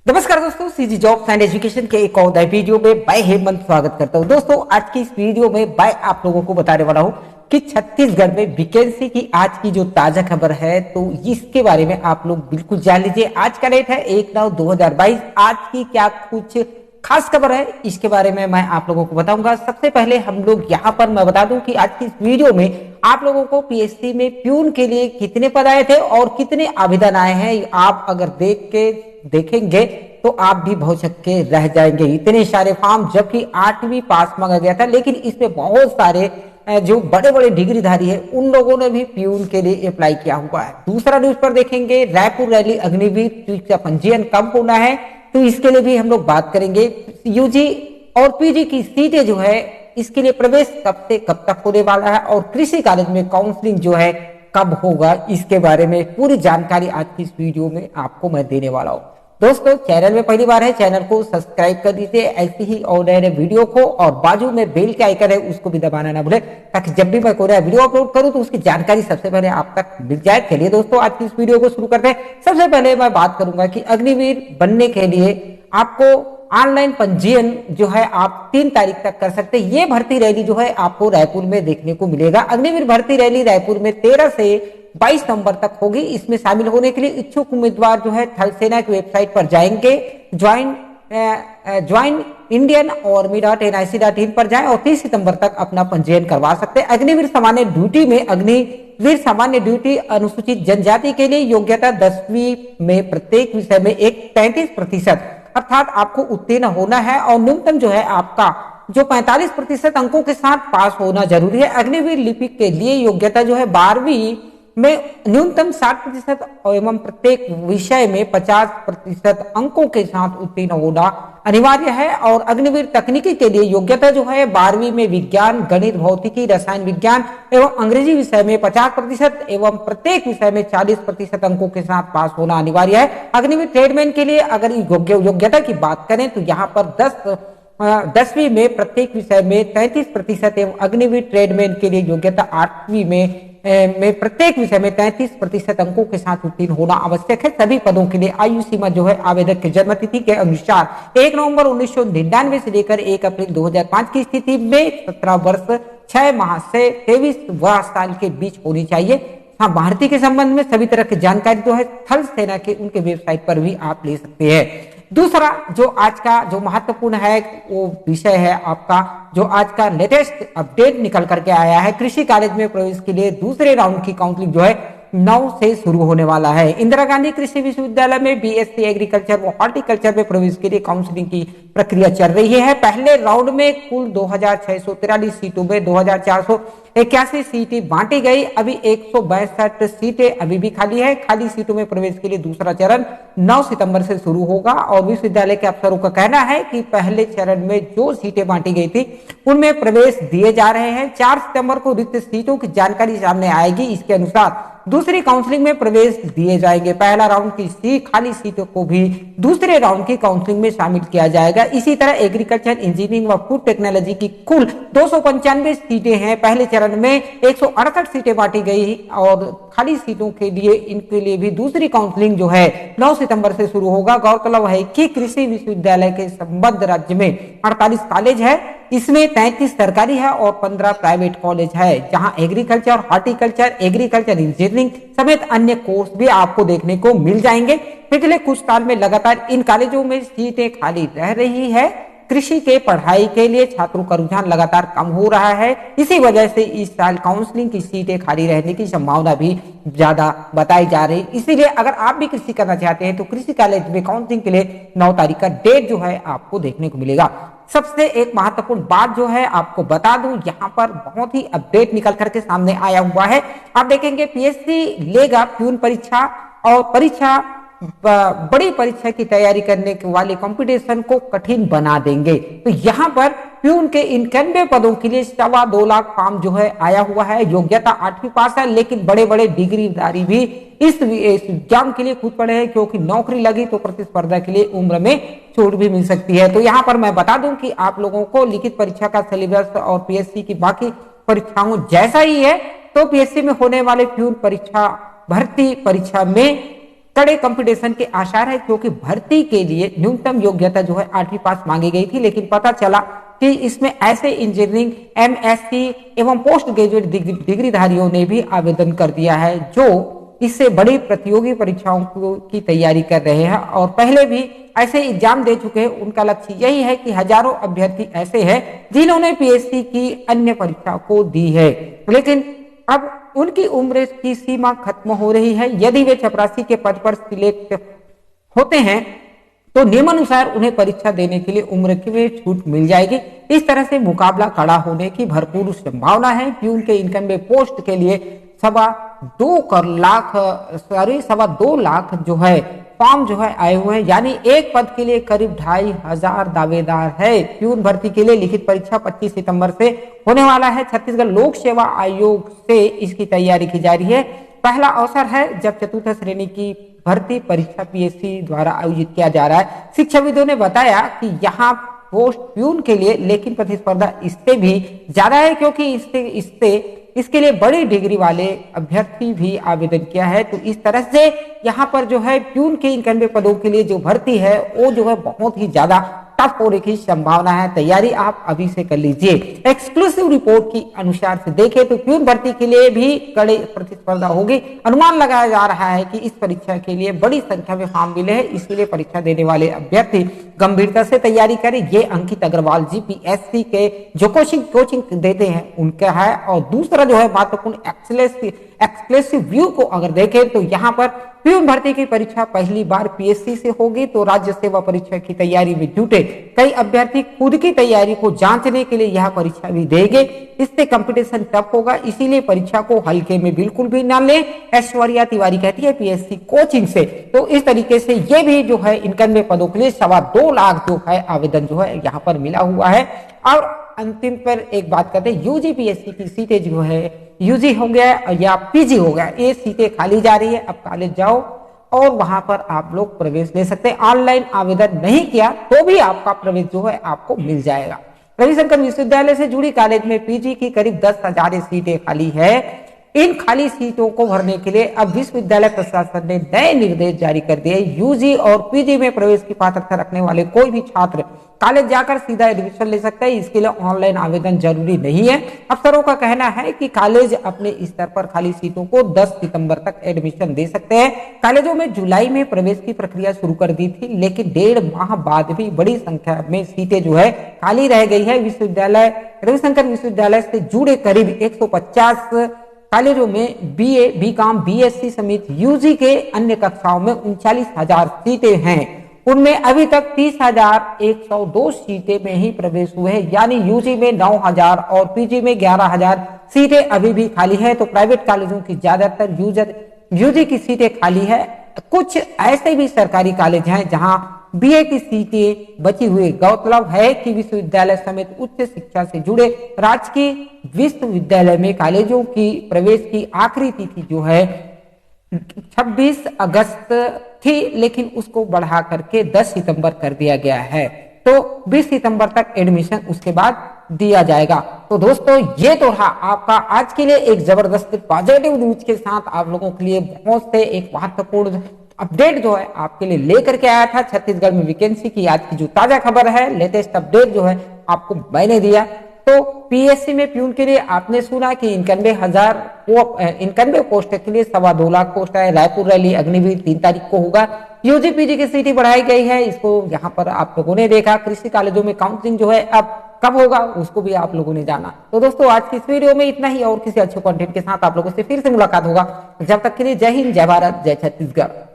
नमस्कार दोस्तों, CG jobs and education के एक और नए वीडियो में मैं हेमंत स्वागत करता हूं। दोस्तों, आज की इस वीडियो में मैं आप लोगों को बताने वाला हूं कि छत्तीसगढ़ में वैकेंसी की आज की जो ताजा खबर है, तो इसके बारे में आप लोग बिल्कुल जान लीजिए। आज का डेट है 1/9/2022। आज की क्या कुछ खास खबर है, इसके बारे में मैं आप लोगों को बताऊंगा। सबसे पहले हम लोग यहाँ पर मैं बता दूं कि आज की इस वीडियो में आप लोगों को पीएससी में प्यून के लिए कितने पद आए थे और कितने आवेदन आए हैं, आप अगर देखेंगे तो आप भी बहुत छक्के रह जाएंगे। इतने सारे फॉर्म, जबकि 8वीं पास मांगा गया था, लेकिन इसमें बहुत सारे जो बड़े बड़े डिग्रीधारी है उन लोगों ने भी प्यून के लिए अप्लाई किया हुआ है। दूसरा न्यूज पर देखेंगे, रायपुर रैली अग्निवीर का पंजीयन कब होना है, तो इसके लिए भी हम लोग बात करेंगे। यूजी और पीजी की सीटें जो है, इसके लिए प्रवेश कब से कब तक होने वाला है और कृषि कॉलेज में काउंसलिंग जो है कब होगा, इसके बारे में पूरी जानकारी आज की इस वीडियो में आपको मैं देने वाला हूं। दोस्तों, चैनल में पहली बार है, चैनल को सब्सक्राइब कर दीजिए ऐसी ही और नए वीडियो को, और बाजू में बेल के आइकन है उसको भी दबाना ना भूले, ताकि जब भी मैं कोई नया वीडियो अपलोड करूं तो उसकी जानकारी सबसे पहले आप तक मिल जाए। चलिए दोस्तों, आज की इस वीडियो को शुरू करते हैं। सबसे पहले मैं बात करूंगा कि अग्निवीर बनने के लिए आपको ऑनलाइन पंजीयन जो है आप 3 तारीख तक कर सकते हैं। ये भर्ती रैली जो है आपको रायपुर में देखने को मिलेगा। अग्निवीर भर्ती रैली रायपुर में 13 से 22 नवंबर तक होगी। इसमें शामिल होने के लिए इच्छुक उम्मीदवार जो है थल सेना की वेबसाइट पर जाएंगे, ज्वाइन इंडियन army.nic.in पर जाएं और 30 सितंबर तक अपना पंजीयन करवा सकते हैं। अग्निवीर सामान्य ड्यूटी अनुसूचित जनजाति के लिए योग्यता 10वीं में प्रत्येक विषय में एक 33% अर्थात आपको उत्तीर्ण होना है, और न्यूनतम जो है आपका जो 45% अंकों के साथ पास होना जरूरी है। अग्निवीर लिपिक के लिए योग्यता जो है 12वीं में न्यूनतम 60% एवं प्रत्येक विषय में 50% अंकों के साथ उत्तीर्ण होना अनिवार्य है। और अग्निवीर तकनीकी के लिए योग्यता जो है 12वीं में विज्ञान, गणित, भौतिकी, रसायन विज्ञान एवं अंग्रेजी विषय में 50% एवं प्रत्येक विषय में 40% अंकों के साथ पास होना अनिवार्य है। अग्निवीर ट्रेडमैन के लिए अगर योग्यता की बात करें तो यहाँ पर 10वीं में प्रत्येक विषय में 33% एवं अग्निवीर ट्रेडमैन के लिए योग्यता 8वीं में प्रत्येक विषय में 33% अंकों के साथ उत्तीर्ण होना आवश्यक है। सभी पदों के लिए आयु सीमा जो है आवेदक की जन्म तिथि के अनुसार 1 नवंबर 1999 से लेकर 1 अप्रैल 2005 की स्थिति में 17 वर्ष 6 माह से 23 साल के बीच होनी चाहिए। हाँ, भर्ती के संबंध में सभी तरह की जानकारी जो है थल सेना के उनके वेबसाइट पर भी आप ले सकते हैं। दूसरा जो आज का जो महत्वपूर्ण है वो विषय है आपका, जो आज का लेटेस्ट अपडेट निकल करके आया है। कृषि कॉलेज में प्रवेश के लिए दूसरे राउंड की काउंसलिंग जो है 9 से शुरू होने वाला है। इंदिरा गांधी कृषि विश्वविद्यालय में बीएससी एग्रीकल्चर व हॉर्टिकल्चर में प्रवेश के लिए काउंसलिंग की प्रक्रिया चल रही है। पहले राउंड में कुल 2643 सीटों में 2481 सीटें बांटी गई। अभी 162 सीटें अभी भी खाली है। खाली सीटों में प्रवेश के लिए दूसरा चरण 9 सितंबर से शुरू होगा, और विश्वविद्यालय के अफसरों का कहना है कि पहले चरण में जो सीटें बांटी गई थी उनमें प्रवेश दिए जा रहे हैं। 4 सितंबर को रिक्त सीटों की जानकारी सामने आएगी। इसके अनुसार दूसरी काउंसलिंग में प्रवेश दिए जाएंगे। पहला राउंड की खाली सीटों को भी दूसरे राउंड की काउंसलिंग में शामिल किया जाएगा। इसी तरह एग्रीकल्चर, इंजीनियरिंग व फूड टेक्नोलॉजी की कुल 295 सीटें हैं। पहले चरण में 168 सीटें बांटी गई, और खाली सीटों के लिए इनके लिए भी दूसरी काउंसलिंग जो है 9 सितंबर से शुरू होगा। गौरतलब है कि कृषि विश्वविद्यालय के संबद्ध राज्य में 48 कॉलेज है। इसमें 33 सरकारी है और 15 प्राइवेट कॉलेज है, जहां एग्रीकल्चर, हॉर्टिकल्चर, एग्रीकल्चर इंजीनियरिंग समेत अन्य कोर्स भी आपको देखने को मिल जाएंगे। पिछले कुछ साल में लगातार इन कॉलेजों में सीटें खाली रह रही है। कृषि के पढ़ाई के लिए छात्रों का रुझान लगातार कम हो रहा है। इसी वजह से इस साल काउंसलिंग की सीटें खाली रहने की संभावना भी ज्यादा बताई जा रही। इसीलिए अगर आप भी कृषि करना चाहते हैं तो कृषि कॉलेज में काउंसलिंग के लिए 9 तारीख का डेट जो है आपको देखने को मिलेगा। सबसे एक महत्वपूर्ण बात जो है आपको बता दूं, यहाँ पर बहुत ही अपडेट निकल करके सामने आया हुआ है। आप देखेंगे पीएससी लेगा प्यून परीक्षा, और बड़ी परीक्षा की तैयारी करने वाले कंपटीशन को कठिन बना देंगे। तो यहाँ पर प्यून के 91 पदों के लिए 2.25 लाख फॉर्म जो है आया हुआ है। योग्यता 8वीं पास है, लेकिन बड़े बड़े डिग्रीधारी भी इस एग्जाम के लिए कूद पड़े हैं, क्योंकि नौकरी लगी तो प्रतिस्पर्धा के लिए उम्र में छूट भी मिल सकती है। तो यहाँ पर मैं बता दूं कि आप लोगों को लिखित परीक्षा का सिलेबस और पीएससी की बाकी परीक्षाओं जैसा ही है, तो पीएससी में होने वाले प्यून परीक्षा भर्ती परीक्षा में कड़े कंपटीशन के आसार है, क्योंकि भर्ती के लिए न्यूनतम योग्यता जो है 8वीं पास मांगी गई थी, लेकिन पता चला कि इसमें ऐसे इंजीनियरिंग, एमएससी एवं पोस्ट ग्रेजुएट डिग्रीधारियों ने भी आवेदन कर दिया है, जो इससे बड़ी प्रतियोगी परीक्षाओं की तैयारी कर रहे हैं और पहले भी ऐसे एग्जाम दे चुके हैं। उनका लक्ष्य यही है कि हजारों अभ्यर्थी ऐसे हैं जिन्होंने पीएससी की अन्य परीक्षा को दी है, लेकिन अब उनकी उम्र की सीमा खत्म हो रही है। यदि वे चपरासी के पद पर सिलेक्ट होते हैं तो नियमानुसार उन्हें परीक्षा देने के लिए उम्र की छूट मिल जाएगी। इस तरह से मुकाबला कड़ा होने की भरपूर संभावना है। प्यून के 91 पोस्ट के लिए सवा दो लाख जो है फॉर्म जो है आए हुए हैं, यानी एक पद के लिए करीब 2500 दावेदार है। प्यून भर्ती के लिए लिखित परीक्षा 25 सितंबर से होने वाला है। छत्तीसगढ़ लोक सेवा आयोग से इसकी तैयारी की जा रही है। पहला अवसर है जब चतुर्थ श्रेणी की भर्ती परीक्षा पीएससी द्वारा आयोजित किया जा रहा है। शिक्षाविदों ने बताया कि यहाँ पोस्ट प्यून के लिए लेकिन प्रतिस्पर्धा इससे भी ज्यादा है, क्योंकि इसके लिए बड़ी डिग्री वाले अभ्यर्थी भी आवेदन किया है। तो इस तरह से यहाँ पर जो है प्यून के 91 पदों के लिए जो भर्ती है वो जो है बहुत ही ज्यादा टफ होने की संभावना है। तैयारी आप अभी से कर लीजिए। एक्सक्लूसिव रिपोर्ट की अनुसार से देखें तो प्यून भर्ती के लिए भी कड़ी प्रतिस्पर्धा होगी। अनुमान लगाया जा रहा है कि इस परीक्षा के लिए बड़ी संख्या में फॉर्म मिले हैं, इसीलिए परीक्षा देने वाले अभ्यर्थी गंभीरता से तैयारी करें। ये अंकित अग्रवाल जीपीएससी के जो कोचिंग देते हैं उनका है। और दूसरा जो है महत्वपूर्ण एक्सक्लूसिव व्यू को अगर देखें तो यहाँ पर प्यून भर्ती की परीक्षा पहली बार पीएससी से होगी, तो राज्य सेवा परीक्षा की तैयारी में जुटे कई अभ्यर्थी खुद की तैयारी को जांचने के लिए यह परीक्षा भी देंगे। इससे कंपटीशन टफ होगा, इसीलिए परीक्षा को हल्के में बिल्कुल भी ना लें, ऐश्वर्या तिवारी कहती है पीएससी कोचिंग से। तो इस तरीके से ये भी जो है 91 पदों के लिए 2.25 लाख जो है आवेदन जो है यहाँ पर मिला हुआ है। और अंतिम पर एक बात करते हैं, यूजी पीएससी की सीटें जो है यूजी हो गया या पीजी हो गया, ये सीटें खाली जा रही है। अब कॉलेज जाओ और वहां पर आप लोग प्रवेश ले सकते हैं। ऑनलाइन आवेदन नहीं किया तो भी आपका प्रवेश जो है आपको मिल जाएगा। रविशंकर विश्वविद्यालय से जुड़ी कॉलेज में पीजी की करीब 10,000 सीटें खाली है। इन खाली सीटों को भरने के लिए अब विश्वविद्यालय प्रशासन ने नए निर्देश जारी कर दिए। यूजी और पीजी में प्रवेश की पात्रता रखने वाले कोई भी छात्र कॉलेज जाकर सीधा एडमिशन ले सकता है। इसके लिए ऑनलाइन आवेदन जरूरी नहीं है। अफसरों का कहना है कि कॉलेज अपने स्तर पर खाली सीटों को 10 सितंबर तक एडमिशन दे सकते हैं। कॉलेजों में जुलाई में प्रवेश की प्रक्रिया शुरू कर दी थी, लेकिन 1.5 माह बाद भी बड़ी संख्या में सीटें जो है खाली रह गई है। विश्वविद्यालय रविशंकर विश्वविद्यालय से जुड़े करीब 150 कॉलेजों में बीए, बीकॉम, बीएससी समेत यूजी के अन्य कक्षाओं में 39,000 सीटें हैं। उनमें अभी तक 30,102 सीटें में ही प्रवेश हुए हैं, यानी यूजी में 9,000 और पीजी में 11,000 सीटें अभी भी खाली है। तो प्राइवेट कॉलेजों की ज्यादातर यूजी की सीटें खाली है। कुछ ऐसे भी सरकारी कॉलेज हैं जहां बीए की सीटें बची हुई। गौरतलब है कि विश्वविद्यालय समेत उच्च शिक्षा से जुड़े राजकीय विश्वविद्यालय में कॉलेजों की प्रवेश की आखिरी तिथि जो है 26 अगस्त थी, लेकिन उसको बढ़ा करके 10 सितंबर कर दिया गया है। तो 20 सितंबर तक एडमिशन उसके बाद दिया जाएगा। तो दोस्तों ये तो रहा आपका आज के लिए एक जबरदस्त पॉजिटिव न्यूज के साथ आप लोगों के लिए बहुत से एक महत्वपूर्ण अपडेट जो है आपके लिए लेकर के आया था। छत्तीसगढ़ में वैकेंसी की आज की जो ताजा खबर है, लेटेस्ट अपडेट जो है आपको मैंने दिया। तो पीएससी में प्यून के लिए आपने सुना कि 91 पोस्ट के लिए 2.25 लाख पोस्ट है। रायपुर रैली अग्निवीर 3 तारीख को होगा। यूजी पीजी की सीटें बढ़ाई गई है, इसको यहाँ पर आप लोगों ने देखा। कृषि कॉलेजों में काउंसलिंग जो है अब कब होगा उसको भी आप लोगों ने जाना। तो दोस्तों आज की इस वीडियो में इतना ही, और किसी अच्छे कंटेंट के साथ आप लोगों से फिर से मुलाकात होगा। जब तक के लिए जय हिंद, जय भारत, जय छत्तीसगढ़।